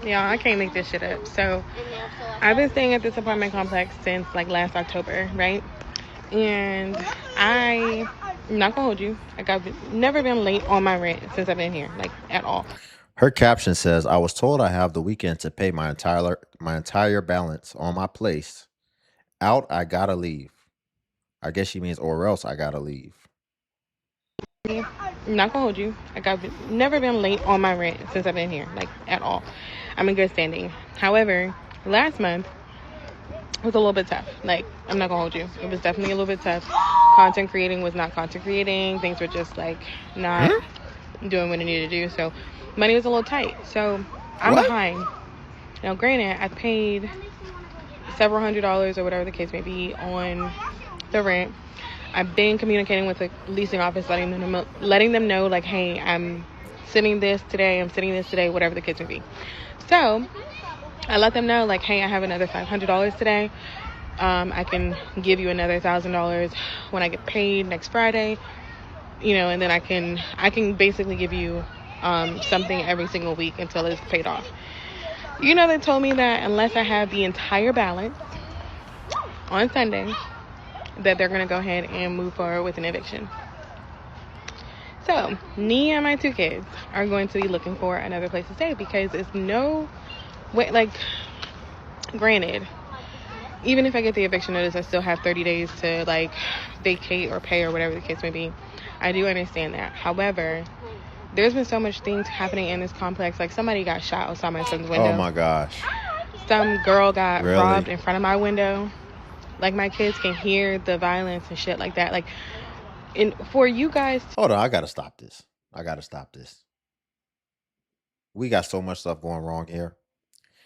Yeah, I can't make this shit up. So I've been staying at this apartment complex since like last October, right? And I'm not gonna hold you. Like I've never been late on my rent since I've been here, like at all. Her caption says, "I was told I have the weekend to pay my entire balance on my place. Out, I gotta leave." I guess she means or else I gotta leave. I'm not gonna hold you. Like I've never been late on my rent since I've been here, like at all. I'm in good standing. However, last month was a little bit tough. Like I'm not gonna hold you. It was definitely a little bit tough. Content creating was not content creating. Things were just like not Hmm? doing what I needed to do. So money was a little tight. So I'm What? behind. Now, granted, I paid several $100s or whatever the case may be on the rent. I've been communicating with the leasing office, letting them know like, hey, I'm sending this today. I'm sending this today, whatever the case may be. So I let them know like, hey, I have another $500 today. I can give you another $1,000 when I get paid next Friday. And then I can basically give you something every single week until it's paid off. They told me that unless I have the entire balance on Sunday, that they're gonna go ahead and move forward with an eviction. So me and my two kids are going to be looking for another place to stay because it's no way. Like, granted, even if I get the eviction notice, I still have 30 days to like vacate or pay or whatever the case may be. I do understand that. However, there's been so much things happening in this complex. Like somebody got shot outside my son's Oh window. my gosh. Some girl got robbed Really? in front of my window. Like my kids can hear the violence and shit like that. Like, for you guys. Hold on, I gotta stop this. I gotta stop this. We got so much stuff going wrong here.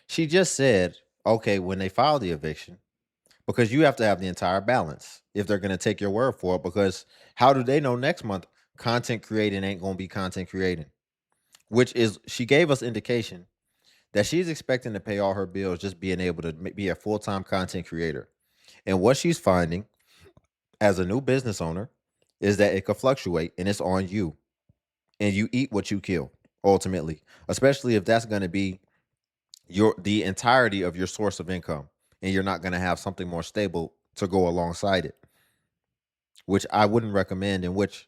She just said, okay, when they file the eviction, because you have to have the entire balance if they're gonna take your word for it. Because how do they know next month content creating ain't gonna be content creating? Which is, she gave us indication that she's expecting to pay all her bills just being able to be a full-time content creator. And what she's finding as a new business owner is that it could fluctuate and it's on you. And you eat what you kill ultimately, especially if that's going to be the entirety of your source of income and you're not going to have something more stable to go alongside it, which I wouldn't recommend. In which,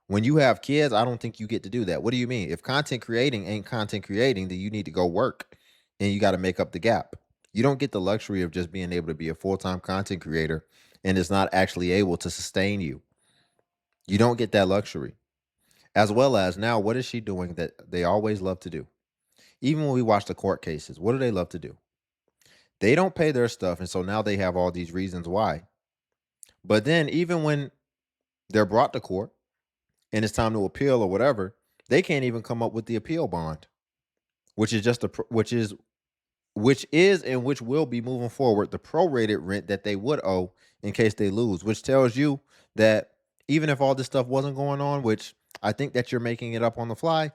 when you have kids, I don't think you get to do that. What do you mean? If content creating ain't content creating, then you need to go work and you got to make up the gap. You don't get the luxury of just being able to be a full-time content creator and it's not actually able to sustain you. You don't get that luxury. As well as, now, what is she doing that they always love to do? Even when we watch the court cases, what do they love to do? They don't pay their stuff, and so now they have all these reasons why. But then, even when they're brought to court and it's time to appeal or whatever, they can't even come up with the appeal bond, which is just which is and which will be moving forward the prorated rent that they would owe in case they lose, which tells you that even if all this stuff wasn't going on, which I think that you're making it up on the fly,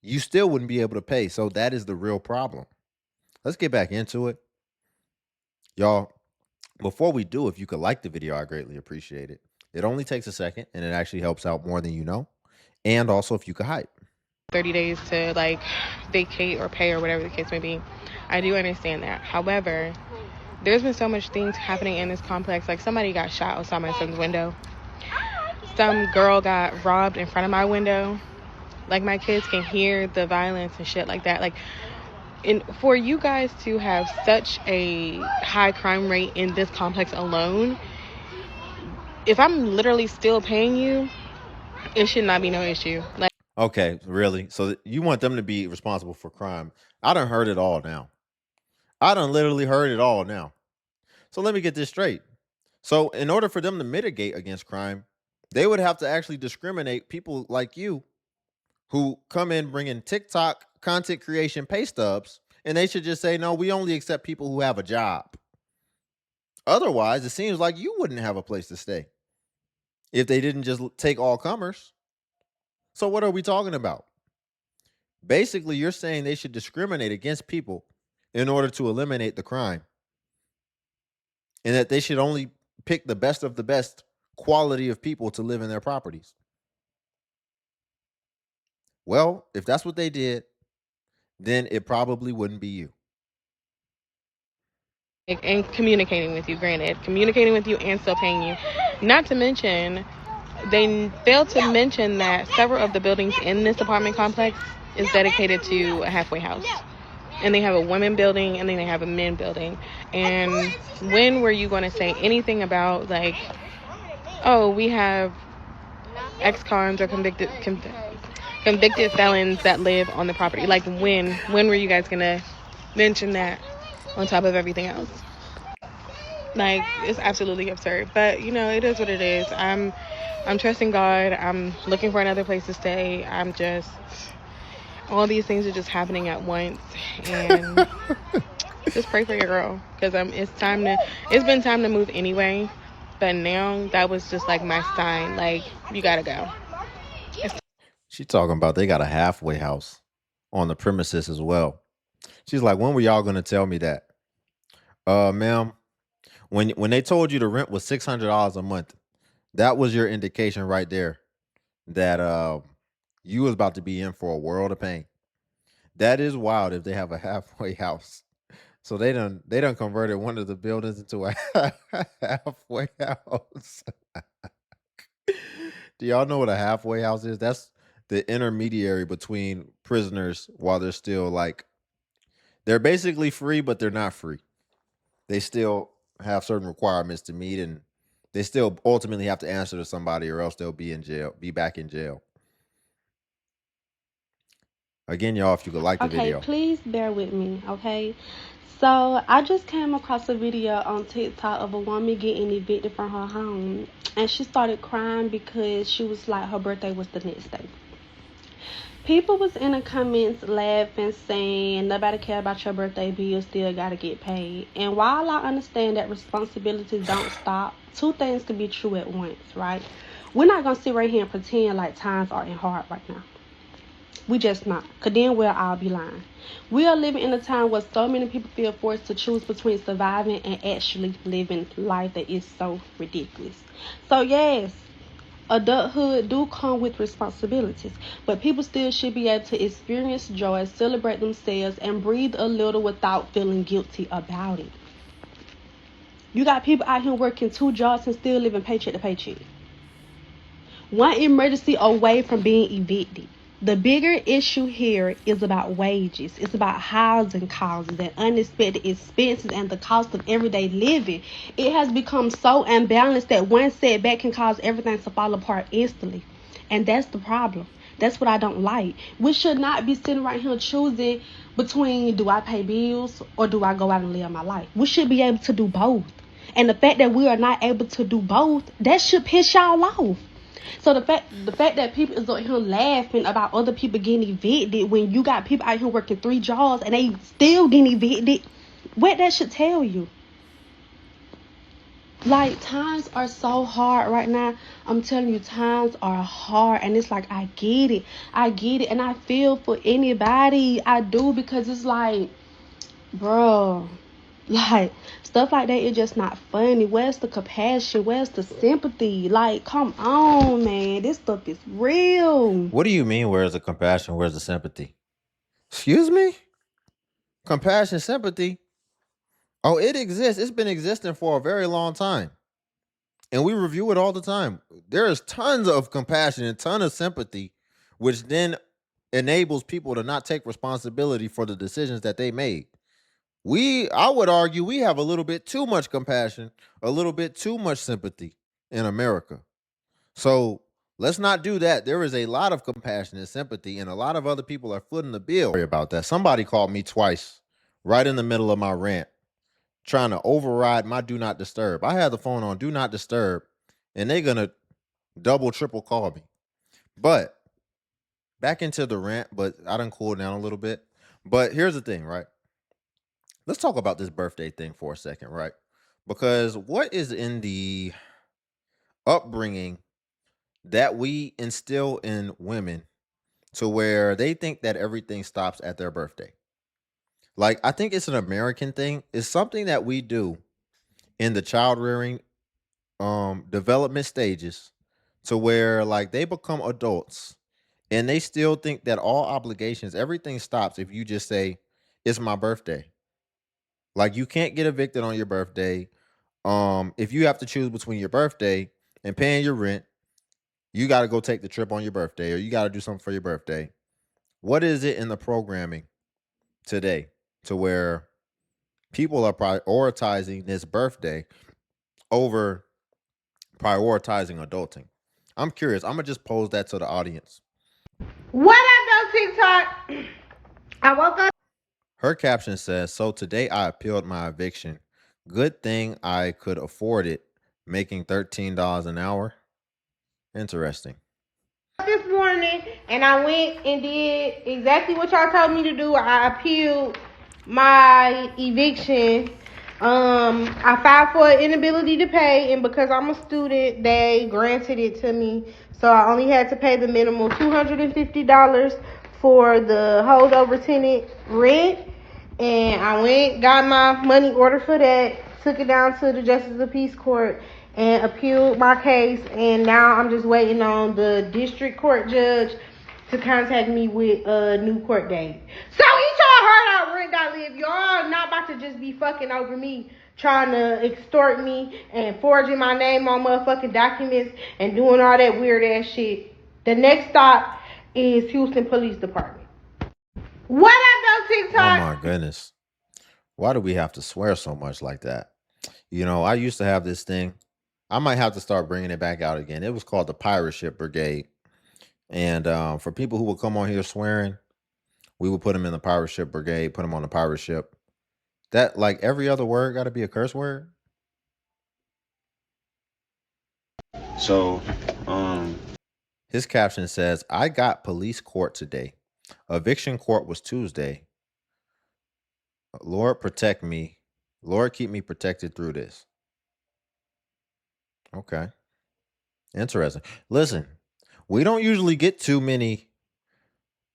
you still wouldn't be able to pay. So that is the real problem. Let's get back into it. Y'all, before we do, if you could like the video, I greatly appreciate it. It only takes a second and it actually helps out more than you know. And also, if you could hype. 30 days to like vacate or pay or whatever the case may be. I do understand that. However, there's been so much things happening in this complex. Like somebody got shot outside my son's window. Some girl got robbed in front of my window. Like my kids can hear the violence and shit like that. Like, for you guys to have such a high crime rate in this complex alone, if I'm literally still paying you, it should not be no issue. Like, Okay, really? So you want them to be responsible for crime? I done heard it all now. I done literally heard it all now. So let me get this straight. So, in order for them to mitigate against crime, they would have to actually discriminate people like you who come in bringing TikTok content creation pay stubs, and they should just say, no, we only accept people who have a job. Otherwise, it seems like you wouldn't have a place to stay if they didn't just take all comers. So, what are we talking about? Basically, you're saying they should discriminate against people in order to eliminate the crime, and that they should only pick the best of the best quality of people to live in their properties. Well, if that's what they did, then it probably wouldn't be you. And communicating with you, granted, communicating with you and still paying you. Not to mention, they failed to mention that several of the buildings in this apartment complex is dedicated to a halfway house. And they have a women building and then they have a men building. And when were you going to say anything about, like, oh, we have ex-cons or convicted felons that live on the property? Like, when were you guys going to mention that on top of everything else? Like, it's absolutely absurd. But it is what it is. I'm trusting God. I'm looking for another place to stay. I'm just all these things are just happening at once, and just pray for your girl, because it's been time to move anyway, but now that was just like my sign, like, you gotta go. She talking about they got a halfway house on the premises as well. She's like, when were y'all gonna tell me that? Ma'am, when they told you the rent was $600 a month, that was your indication right there that you was about to be in for a world of pain. That is wild if they have a halfway house. So they done converted one of the buildings into a halfway house. Do y'all know what a halfway house is? That's the intermediary between prisoners while they're still like they're basically free, but they're not free. They still have certain requirements to meet, and they still ultimately have to answer to somebody, or else they'll be in jail, be back in jail. Again, y'all, if you could like the Okay, video. please bear with me, okay? So I just came across a video on TikTok of a woman getting evicted from her home, and she started crying because she was like her birthday was the next day. People was in the comments laughing, saying nobody care about your birthday bill, still gotta get paid. And while I understand that responsibilities don't stop, two things can be true at once, right? We're not gonna sit right here and pretend like times aren't hard right now. We just not. Cause then we'll all be lying. We are living in a time where so many people feel forced to choose between surviving and actually living life that is so ridiculous. So yes, adulthood do come with responsibilities, but people still should be able to experience joy, celebrate themselves, and breathe a little without feeling guilty about it. You got people out here working two jobs and still living paycheck to paycheck. One emergency away from being evicted. The bigger issue here is about wages. It's about housing costs and unexpected expenses and the cost of everyday living. It has become so unbalanced that one setback can cause everything to fall apart instantly. And that's the problem. That's what I don't like. We should not be sitting right here choosing between, do I pay bills or do I go out and live my life? We should be able to do both. And the fact that we are not able to do both, that should piss y'all off. So the fact that people is out here laughing about other people getting evicted when you got people out here working three jobs and they still getting evicted, what that should tell you? Like, times are so hard right now. I'm telling you, times are hard, and it's like, I get it, and I feel for anybody. I do, because it's like, bro, like, stuff like that is just not funny. Where's the compassion? Where's the sympathy? Like, come on, man. This stuff is real. What do you mean? Where's the compassion? Where's the sympathy? Excuse me? Compassion, sympathy. Oh, it exists. It's been existing for a very long time. And we review it all the time. There is tons of compassion and ton of sympathy, which then enables people to not take responsibility for the decisions that they made. I would argue, we have a little bit too much compassion, a little bit too much sympathy in America. So let's not do that. There is a lot of compassion and sympathy, and a lot of other people are footing the bill. Sorry about that. Somebody called me twice, right in the middle of my rant, trying to override my do not disturb. I had the phone on do not disturb, and they're gonna double, triple call me. But back into the rant, but I done cooled down a little bit. But here's the thing, right? Let's talk about this birthday thing for a second, right? Because what is in the upbringing that we instill in women to where they think that everything stops at their birthday? Like, I think it's an American thing. It's something that we do in the child rearing development stages, to where like they become adults And they still think that all obligations, everything stops if you just say, it's my birthday. Like you can't get evicted on your birthday. If you have to choose between your birthday and paying your rent, you got to go take the trip on your birthday or you got to do something for your birthday. What is it in the programming today to where people are prioritizing this birthday over prioritizing adulting? I'm curious. I'm going to just pose that to the audience. What up, though, TikTok? I woke up. Her caption says, so today I appealed my eviction. Good thing I could afford it, making $13 an hour. Interesting. This morning and I went and did exactly what y'all told me to do. I appealed my eviction. I filed for an inability to pay, and because I'm a student, they granted it to me. So I only had to pay the minimum $250 for the holdover tenant rent. And I went, got my money order for that, took it down to the Justice of the Peace Court, and appealed my case. And now I'm just waiting on the district court judge to contact me with a new court date. So each y'all heard how rent I live. Y'all not about to just be fucking over me, trying to extort me and forging my name on motherfucking documents and doing all that weird ass shit. The next stop is Houston Police Department. What up, though, TikTok? Oh my goodness. Why do we have to swear so much like that? You know, I used to have this thing. I might have to start bringing it back out again. It was called the Pirate Ship Brigade. And for people who would come on here swearing, we would put them in the Pirate Ship Brigade, put them on the pirate ship. That, like, every other word got to be a curse word? So, His caption says, I got police court today. Eviction court was Tuesday. Lord protect me. Lord keep me protected through this. Okay. Interesting. Listen, we don't usually get too many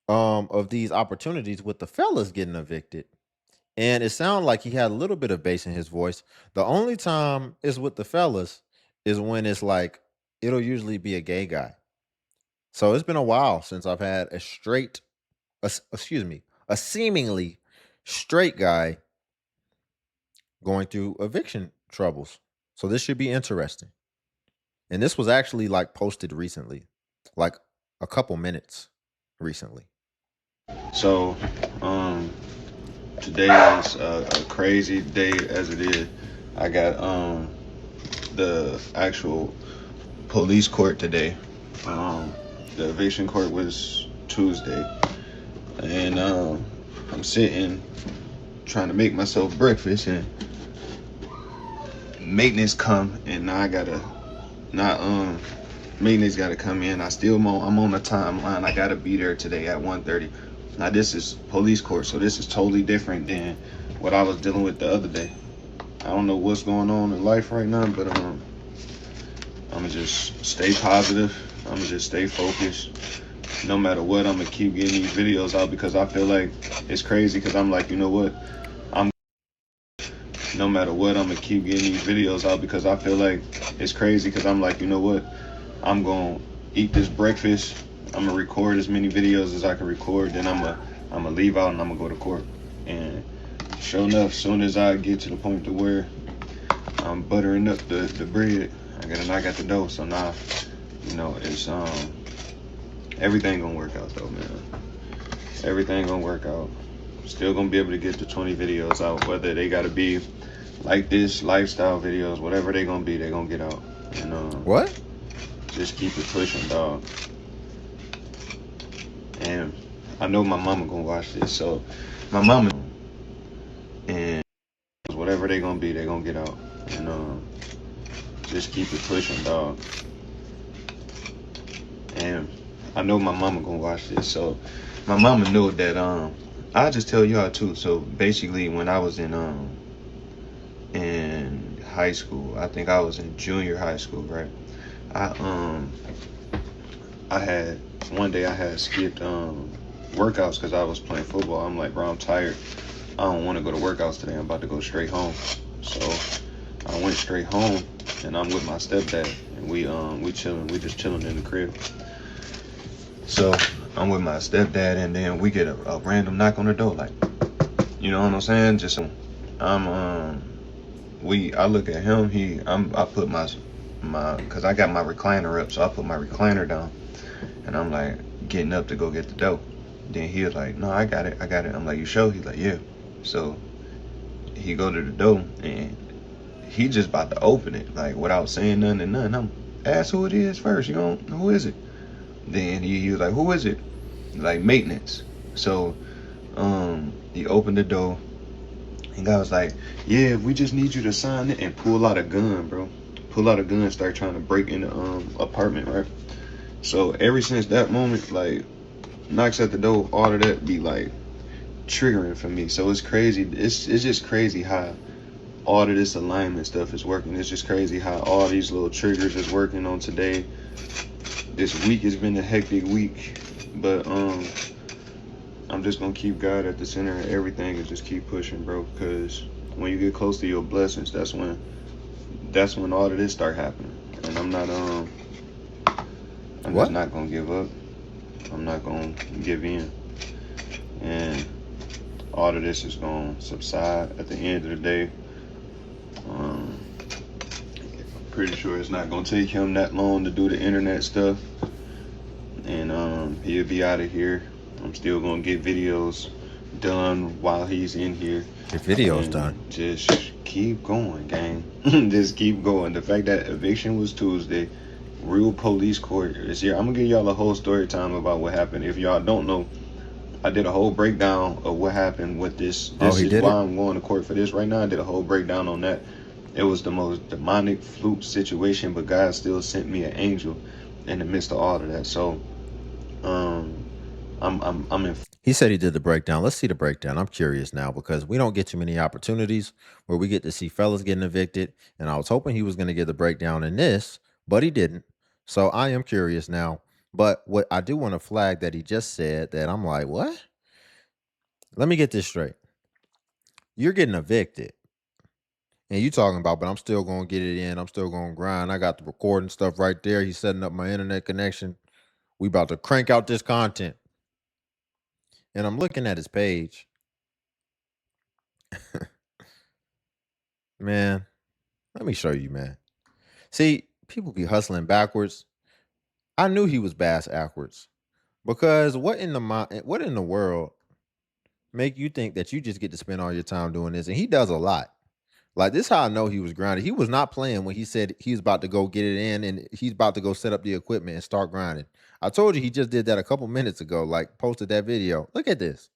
of these opportunities with the fellas getting evicted. And it sounded like he had a little bit of bass in his voice. The only time is with the fellas is when it's like it'll usually be a gay guy. So it's been a while since I've had a seemingly straight guy going through eviction troubles. So this should be interesting. And this was actually like posted recently, like a couple minutes recently. so today is a crazy day as it is. I got the actual police court today. The eviction court was Tuesday, and I'm sitting trying to make myself breakfast, and maintenance come, and now I gotta not maintenance gotta come in. I'm on the timeline. I gotta be there today at 1:30. Now this is police court, so this is totally different than what I was dealing with the other day. I don't know what's going on in life right now, but I'ma just stay positive. I'ma just stay focused. No matter what, I'ma keep getting these videos out because I feel like it's crazy. Because I'm like, you know what? No matter what, I'ma keep getting these videos out because I feel like it's crazy. Because I'm like, you know what? I'm gonna eat this breakfast. I'm gonna record as many videos as I can record. Then I'm gonna leave out and I'm gonna go to court. And sure enough, soon as I get to the point to where I'm buttering up the bread, I gotta knock at the door. So now, you know, it's everything gonna work out though, man. Everything gonna work out. Still gonna be able to get the 20 videos out, whether they gotta be like this, lifestyle videos, whatever they gonna be, they gonna get out. And What? just keep it pushing, dog. And I know my mama gonna watch this, so my mama and whatever they gonna be, they gonna get out. And just keep it pushing, dog. And I know my mama gonna watch this, so my mama knew that I'll just tell y'all too. So basically when I was in high school, I think I was in junior high school, right? I had one day I had skipped workouts because I was playing football. I'm like, bro, I'm tired. I don't want to go to workouts today. I'm about to go straight home. So I went straight home, and I'm with my stepdad, and we chilling. We just chilling in the crib. So I'm with my stepdad, and then we get a random knock on the door, like, you know what I'm saying? Just I'm I look at him. I put my cause I got my recliner up, so I put my recliner down, and I'm like getting up to go get the dough. Then he was like, "No, I got it. I'm like, "You sure?" He's like, "Yeah." So he go to the door, and he just about to open it, like without saying nothing and nothing. I'm ask who it is first. You know, who is it? Then he was like, "Who is it?" Like maintenance. So he opened the door, and guy was like, "Yeah, we just need you to sign it," and pull out a gun, bro. Pull out a gun, start trying to break in the apartment, right? So ever since that moment, like knocks at the door, all of that be like triggering for me. So it's crazy. It's just crazy how all of this alignment stuff is working. It's just crazy how all these little triggers is working on today. This week has been a hectic week, but I'm just gonna keep God at the center of everything and just keep pushing, bro. Because when you get close to your blessings, that's when all of this start happening. And I'm just not gonna give up. I'm not gonna give in. And all of this is gonna subside at the end of the day. Pretty sure it's not gonna take him that long to do the internet stuff, and he'll be out of here. I'm still gonna get videos done while he's in here. Get videos and done. Just keep going, gang. Just keep going. The fact that eviction was Tuesday, real police court is here. I'm gonna give y'all a whole story time about what happened. If y'all don't know, I did a whole breakdown of what happened with this. This is why I'm going to court for this right now. I did a whole breakdown on that. It was the most demonic fluke situation, but God still sent me an angel in the midst of all of that. So, I'm in. He said he did the breakdown. Let's see the breakdown. I'm curious now because we don't get too many opportunities where we get to see fellas getting evicted. And I was hoping he was going to get the breakdown in this, but he didn't. So I am curious now. But what I do want to flag that he just said that I'm like, what? Let me get this straight. You're getting evicted. And you talking about, but I'm still going to get it in. I'm still going to grind. I got the recording stuff right there. He's setting up my internet connection. We about to crank out this content. And I'm looking at his page. Man, let me show you, man. See, people be hustling backwards. I knew he was bass backwards because what in the world make you think that you just get to spend all your time doing this? And he does a lot. Like this, how I know he was grinding. He was not playing when he said he was about to go get it in and he's about to go set up the equipment and start grinding. I told you he just did that a couple minutes ago. Like posted that video. Look at this.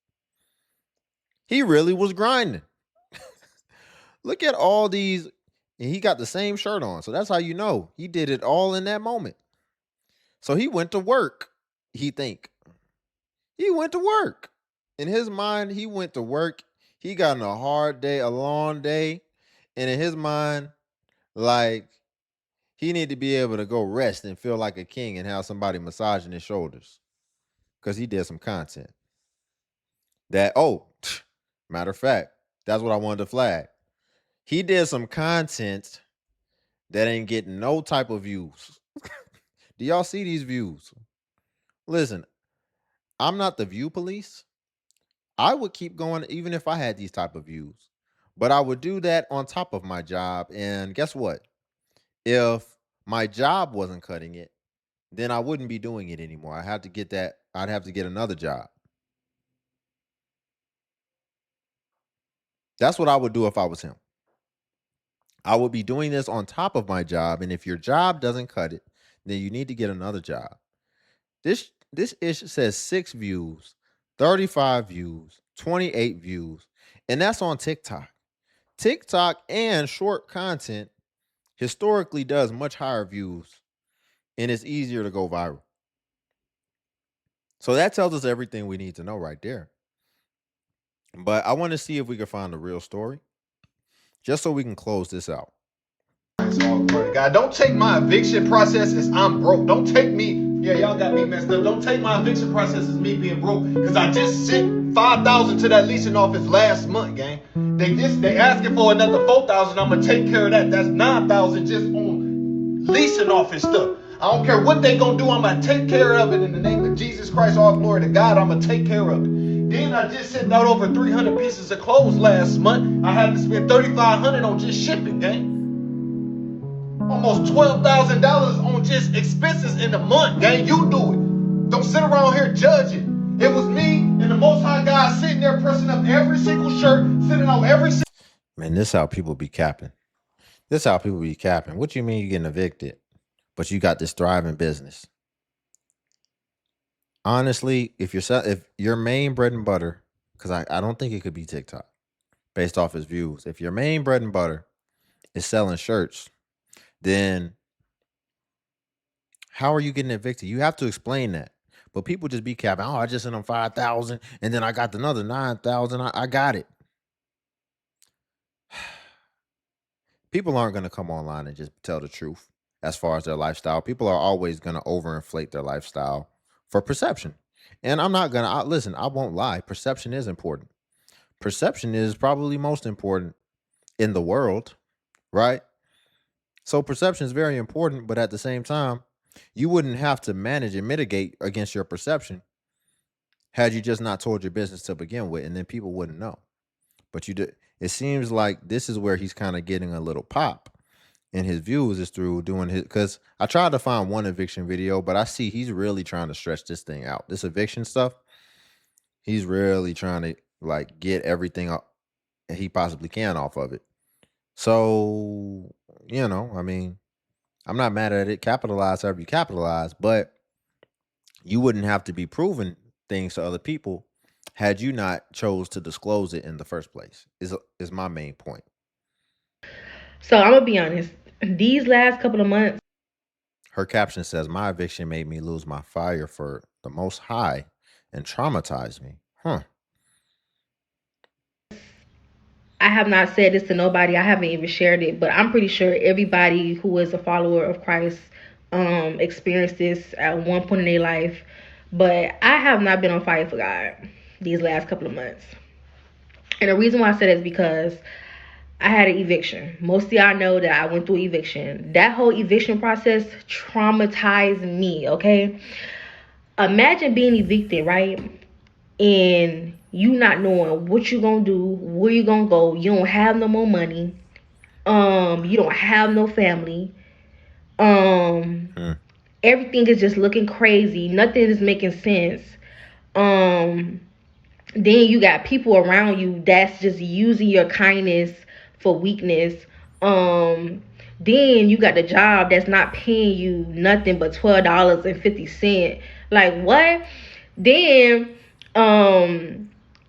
He really was grinding. Look at all these. And he got the same shirt on. So that's how you know he did it all in that moment. So he went to work. He went to work. In his mind, he went to work. He got in a hard day, a long day. And in his mind, like he need to be able to go rest and feel like a king and have somebody massaging his shoulders. Because he did some content. Matter of fact, that's what I wanted to flag. He did some content that ain't getting no type of views. Do y'all see these views? Listen, I'm not the view police. I would keep going even if I had these type of views. But I would do that on top of my job. And guess what? If my job wasn't cutting it, then I wouldn't be doing it anymore. I had to get that. I'd have to get another job. That's what I would do if I was him. I would be doing this on top of my job. And if your job doesn't cut it, then you need to get another job. This ish says 6 views, 35 views, 28 views, and that's on TikTok. TikTok and short content historically does much higher views and it's easier to go viral. So that tells us everything we need to know right there. But I want to see if we can find the real story just so we can close this out. God, don't take my eviction process as I'm broke. Don't take me. Yeah, y'all got me messed up. Don't take my eviction process as me being broke, because I just sent $5,000 to that leasing office last month, gang. They asking for another $4,000. I'm gonna take care of that. That's $9,000 just on leasing office stuff. I don't care what they gonna do. I'm gonna take care of it in the name of Jesus Christ. All glory to God. I'm gonna take care of it. Then I just sent out over 300 pieces of clothes last month. I had to spend $3,500 on just shipping, gang. Almost $12,000 on just expenses in a month, gang. You do it. Don't sit around here judging. It was me and the Most High God sitting there pressing up every single shirt, sending out every single. Man, this how people be capping. This how people be capping. What you mean you getting evicted, but you got this thriving business? Honestly, if your main bread and butter, because I don't think it could be TikTok based off his views. If your main bread and butter is selling shirts, then how are you getting evicted? You have to explain that. But people just be capping. Oh, I just sent them 5,000, and then I got another 9,000. I got it. People aren't going to come online and just tell the truth as far as their lifestyle. People are always going to overinflate their lifestyle for perception. And I'm not going to listen. I won't lie. Perception is important. Perception is probably most important in the world, right? So perception is very important, but at the same time, you wouldn't have to manage and mitigate against your perception had you just not told your business to begin with, and then people wouldn't know. But you did. It seems like this is where he's kind of getting a little pop in his views, is through doing his, because I tried to find one eviction video, but I see he's really trying to stretch this thing out. This eviction stuff, he's really trying to like get everything up he possibly can off of it. So, I mean, I'm not mad at it. Capitalize however you capitalize, but you wouldn't have to be proving things to other people had you not chose to disclose it in the first place, is my main point. So I'm gonna be honest. These last couple of months, Her caption says, "My eviction made me lose my fire for the Most High and traumatized me." I have not said this to nobody. I haven't even shared it, but I'm pretty sure everybody who is a follower of Christ experienced this at one point in their life. But I have not been on fire for God these last couple of months. And the reason why I said it is because I had an eviction. Most of y'all know that I went through eviction. That whole eviction process traumatized me, okay? Imagine being evicted, right? And you not knowing what you gonna do, where you gonna go. You don't have no more money. You don't have no family. Everything is just looking crazy. Nothing is making sense. Then you got people around you that's just using your kindness for weakness. Then you got the job that's not paying you nothing but $12.50. Like what? Then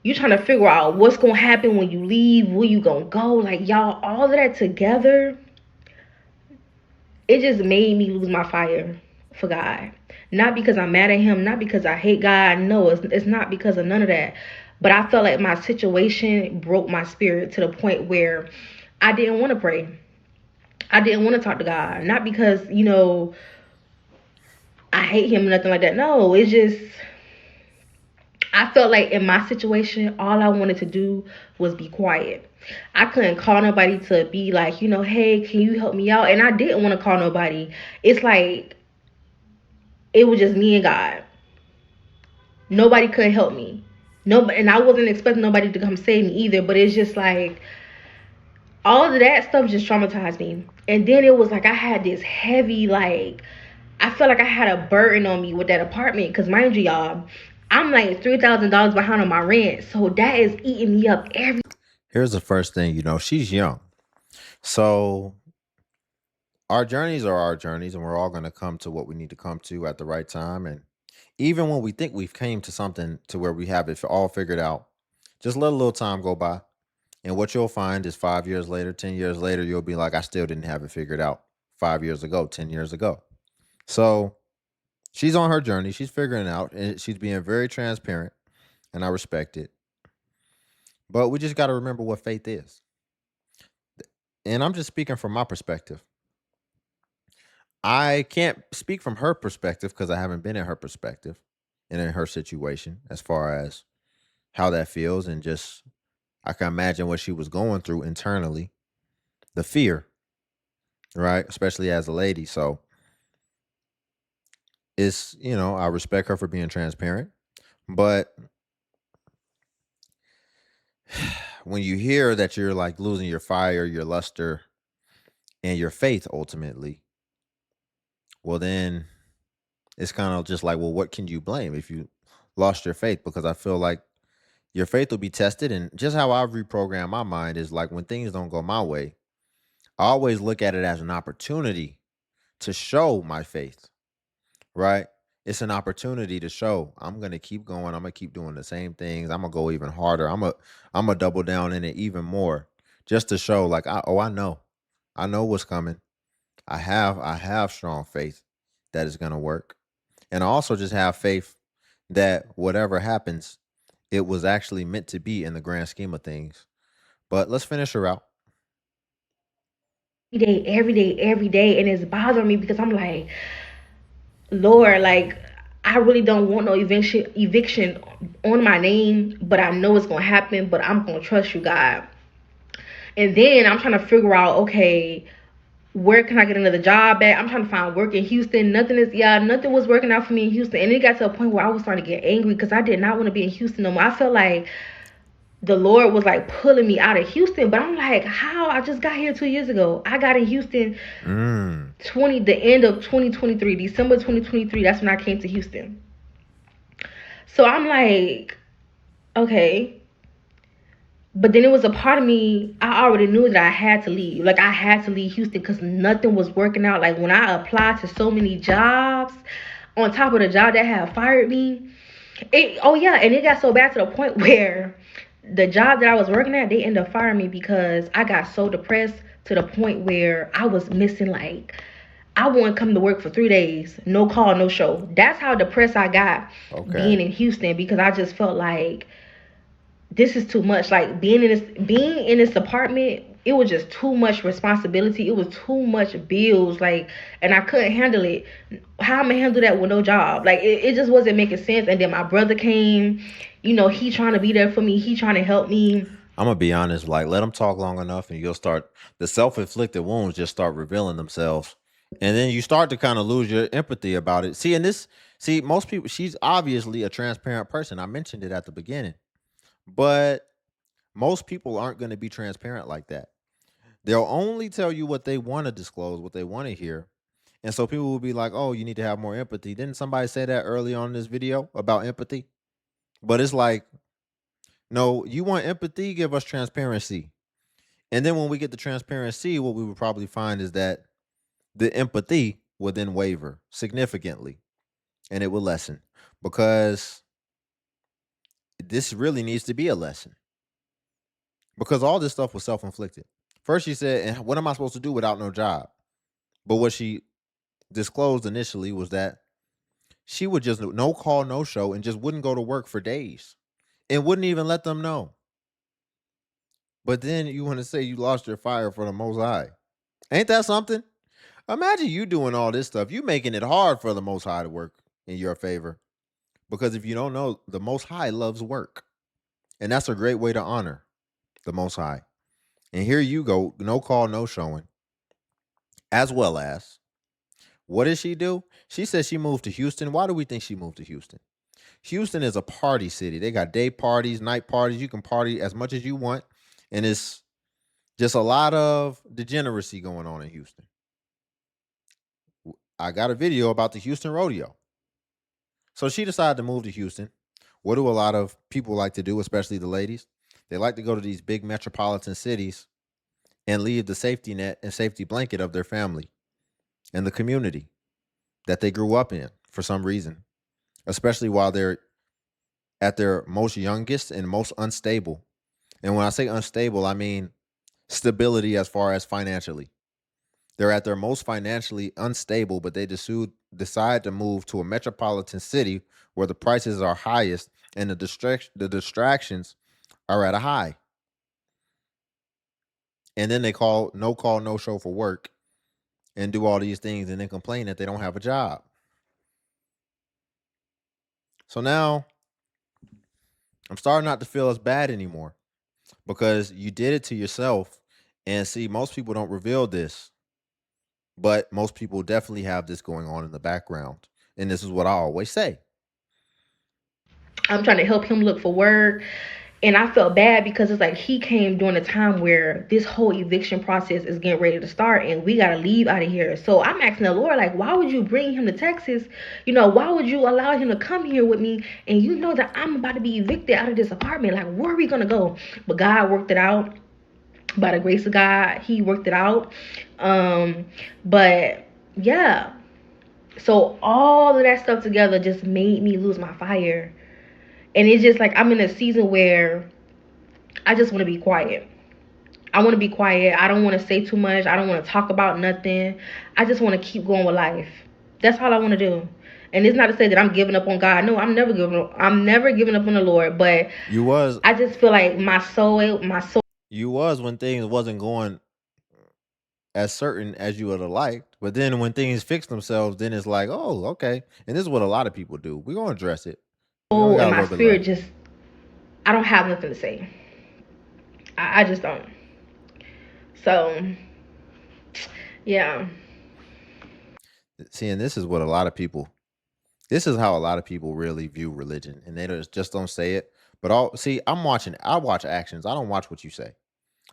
you trying to figure out what's gonna happen when you leave, where you gonna go. Like y'all, all of that together, it just made me lose my fire for God. Not because I'm mad at him, not because I hate God. No, it's not because of none of that. But I felt like my situation broke my spirit to the point where I didn't want to pray. I didn't want to talk to God. Not because, I hate him or nothing like that. No, it's just I felt like in my situation, all I wanted to do was be quiet. I couldn't call nobody to be like, hey, can you help me out? And I didn't want to call nobody. It's like it was just me and God. Nobody could help me. Nobody, and I wasn't expecting nobody to come save me either. But it's just like all of that stuff just traumatized me. And then it was like I had this heavy, like I felt like I had a burden on me with that apartment. Because mind you, y'all, I'm like $3,000 behind on my rent. So that is eating me up every. Here's the first thing, she's young. So our journeys are our journeys, and we're all going to come to what we need to come to at the right time. And even when we think we've came to something to where we have it all figured out, just let a little time go by. And what you'll find is 5 years later, 10 years later, you'll be like, I still didn't have it figured out 5 years ago, 10 years ago. So she's on her journey. She's figuring it out, and she's being very transparent, and I respect it. But we just got to remember what faith is. And I'm just speaking from my perspective. I can't speak from her perspective because I haven't been in her perspective and in her situation as far as how that feels. And just, I can imagine what she was going through internally, the fear, right? Especially as a lady. So It's, I respect her for being transparent. But when you hear that you're like losing your fire, your luster, and your faith ultimately, well, then it's kind of just like, well, what can you blame if you lost your faith? Because I feel like your faith will be tested. And just how I've reprogrammed my mind is like when things don't go my way, I always look at it as an opportunity to show my faith, right? It's an opportunity to show I'm going to keep going. I'm going to keep doing the same things. I'm going to go even harder. I'm going to double down in it even more just to show like, I know. I know what's coming. I have strong faith that it's going to work. And I also just have faith that whatever happens, it was actually meant to be in the grand scheme of things. But let's finish her out. Every day, and it's bothering me because I'm like, Lord, like I really don't want no eviction on my name, but I know it's gonna happen. But I'm gonna trust you, God. And then I'm trying to figure out, okay, where can I get another job at? I'm trying to find work in Houston. Nothing was working out for me in Houston. And it got to a point where I was starting to get angry because I did not want to be in Houston no more. I felt like the Lord was like pulling me out of Houston, but I'm like, how? I just got here 2 years ago. I got in Houston the end of 2023, December 2023. That's when I came to Houston. So I'm like, okay. But then it was a part of me, I already knew that I had to leave. Like I had to leave Houston because nothing was working out. Like when I applied to so many jobs, on top of the job that had fired me, and it got so bad to the point where the job that I was working at, they ended up firing me because I got so depressed to the point where I was missing, like, I wouldn't come to work for 3 days, no call, no show. That's how depressed I got being in Houston, because I just felt like this is too much. Like being in this apartment, it was just too much responsibility. It was too much bills, like, and I couldn't handle it. How am I gonna handle that with no job? Like it just wasn't making sense. And then my brother came, he trying to be there for me, he trying to help me. I'm gonna be honest, like let them talk long enough and you'll start, the self-inflicted wounds just start revealing themselves. And then you start to kind of lose your empathy about it. Most people, she's obviously a transparent person. I mentioned it at the beginning. But most people aren't going to be transparent like that. They'll only tell you what they want to disclose, what they want to hear. And so people will be like, oh, you need to have more empathy. Didn't somebody say that early on in this video about empathy? But it's like, no, you want empathy? Give us transparency. And then when we get the transparency, what we would probably find is that the empathy will then waver significantly and it will lessen, because this really needs to be a lesson. Because all this stuff was self-inflicted. First, she said, and what am I supposed to do without no job? But what she disclosed initially was that she would just no call, no show, and just wouldn't go to work for days and wouldn't even let them know. But then you want to say you lost your fire for the Most High. Ain't that something? Imagine you doing all this stuff. You making it hard for the Most High to work in your favor. Because if you don't know, the Most High loves work. And that's a great way to honor the Most High. And here you go, no call, no showing. As well as, what did she do? She said she moved to Houston. Why do we think she moved to Houston? Houston is a party city. They got day parties, night parties. You can party as much as you want. And it's just a lot of degeneracy going on in Houston. I got a video about the Houston rodeo. So she decided to move to Houston. What do a lot of people like to do, especially the ladies? They like to go to these big metropolitan cities and leave the safety net and safety blanket of their family and the community that they grew up in for some reason, especially while they're at their most youngest and most unstable. And when I say unstable, I mean stability as far as financially. They're at their most financially unstable, but they decide to move to a metropolitan city where the prices are highest and the distractions are at a high. And then they no call, no show for work and do all these things and then complain that they don't have a job. So now I'm starting not to feel as bad anymore, because you did it to yourself. And see, most people don't reveal this, but most people definitely have this going on in the background. And this is what I always say. I'm trying to help him look for work. And I felt bad because it's like he came during a time where this whole eviction process is getting ready to start and we got to leave out of here. So I'm asking the Lord, like, why would you bring him to Texas? You know, why would you allow him to come here with me? And you know that I'm about to be evicted out of this apartment. Like, where are we going to go? But God worked it out. By the grace of God, he worked it out. But yeah. So all of that stuff together just made me lose my fire. And it's just like I'm in a season where I just want to be quiet. I want to be quiet. I don't want to say too much. I don't want to talk about nothing. I just want to keep going with life. That's all I want to do. And it's not to say that I'm giving up on God. No, I'm never giving up. I'm never giving up on the Lord. But You was. I just feel like my soul. You was when things wasn't going as certain as you would have liked. But then when things fix themselves, then it's like, oh, okay. And this is what a lot of people do. We're going to address it. We only Soul got and a my little bit spirit left. just, I don't have nothing to say. I just don't. So, yeah. See, and this is what a lot of people, this is how a lot of people really view religion. And they just don't say it. But I watch actions. I don't watch what you say.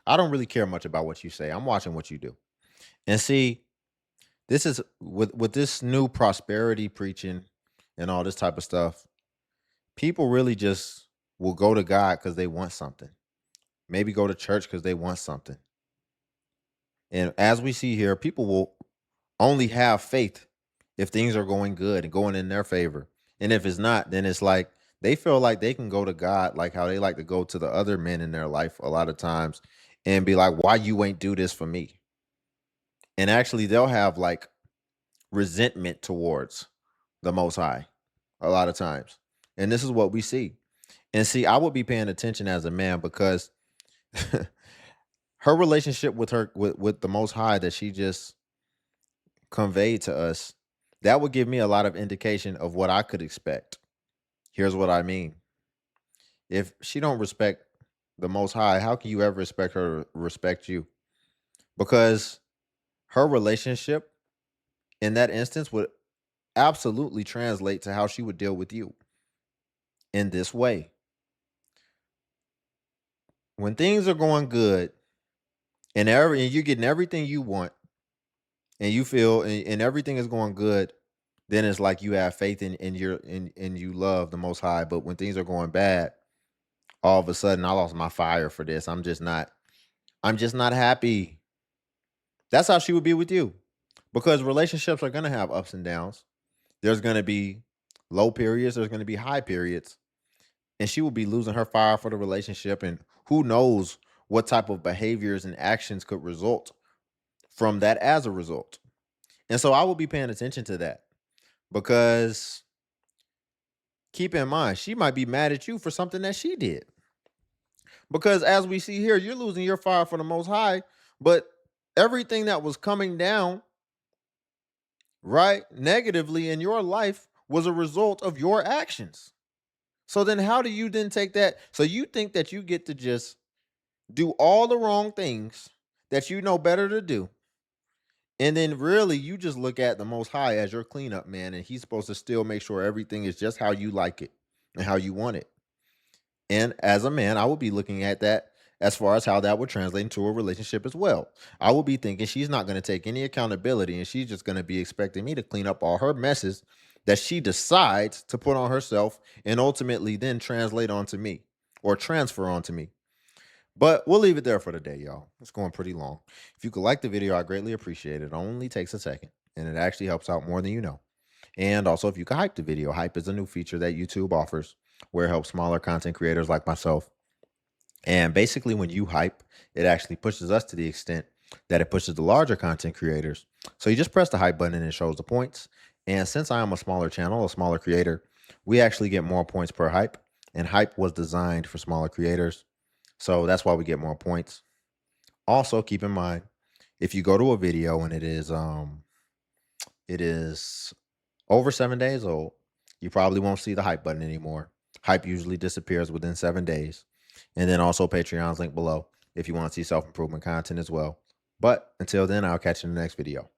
I don't really care much about what you say. I'm watching what you do. And see, this is with this new prosperity preaching and all this type of stuff, people really just will go to God because they want something. Maybe go to church because they want something. And as we see here, people will only have faith if things are going good and going in their favor. And if it's not, then it's like they feel like they can go to God like how they like to go to the other men in their life a lot of times and be like, why you ain't do this for me? And actually they'll have like resentment towards the Most High a lot of times. And this is what we see. And see, I would be paying attention as a man because her relationship with with the Most High that she just conveyed to us, that would give me a lot of indication of what I could expect. Here's what I mean. If she don't respect the Most High, how can you ever expect her to respect you? Because her relationship in that instance would absolutely translate to how she would deal with you in this way. When things are going good and you're getting everything you want and you feel and everything is going good, then it's like you have faith in you love the Most High. But when things are going bad, all of a sudden I lost my fire for this. I'm just not happy. That's how she would be with you. Because relationships are gonna have ups and downs. There's gonna be low periods, there's gonna be high periods. And she will be losing her fire for the relationship. And who knows what type of behaviors and actions could result from that as a result. And so I will be paying attention to that because keep in mind, she might be mad at you for something that she did. Because as we see here, you're losing your fire for the Most High, but everything that was coming down, right, negatively in your life was a result of your actions. So then how do you then take that? So you think that you get to just do all the wrong things that you know better to do. And then really you just look at the Most High as your cleanup man, and he's supposed to still make sure everything is just how you like it and how you want it. And as a man, I would be looking at that as far as how that would translate into a relationship as well. I would be thinking she's not going to take any accountability and she's just going to be expecting me to clean up all her messes that she decides to put on herself and ultimately then translate onto me or transfer onto me. But we'll leave it there for today, y'all. It's going pretty long. If you could like the video, I greatly appreciate it. It only takes a second and it actually helps out more than you know. And also, if you could hype the video, hype is a new feature that YouTube offers where it helps smaller content creators like myself. And basically, when you hype, it actually pushes us to the extent that it pushes the larger content creators. So you just press the hype button and it shows the points. And since I am a smaller channel, a smaller creator, we actually get more points per hype. And hype was designed for smaller creators. So that's why we get more points. Also, keep in mind, if you go to a video and it is over 7 days old, you probably won't see the hype button anymore. Hype usually disappears within 7 days. And then also Patreon's link below if you want to see self-improvement content as well. But until then, I'll catch you in the next video.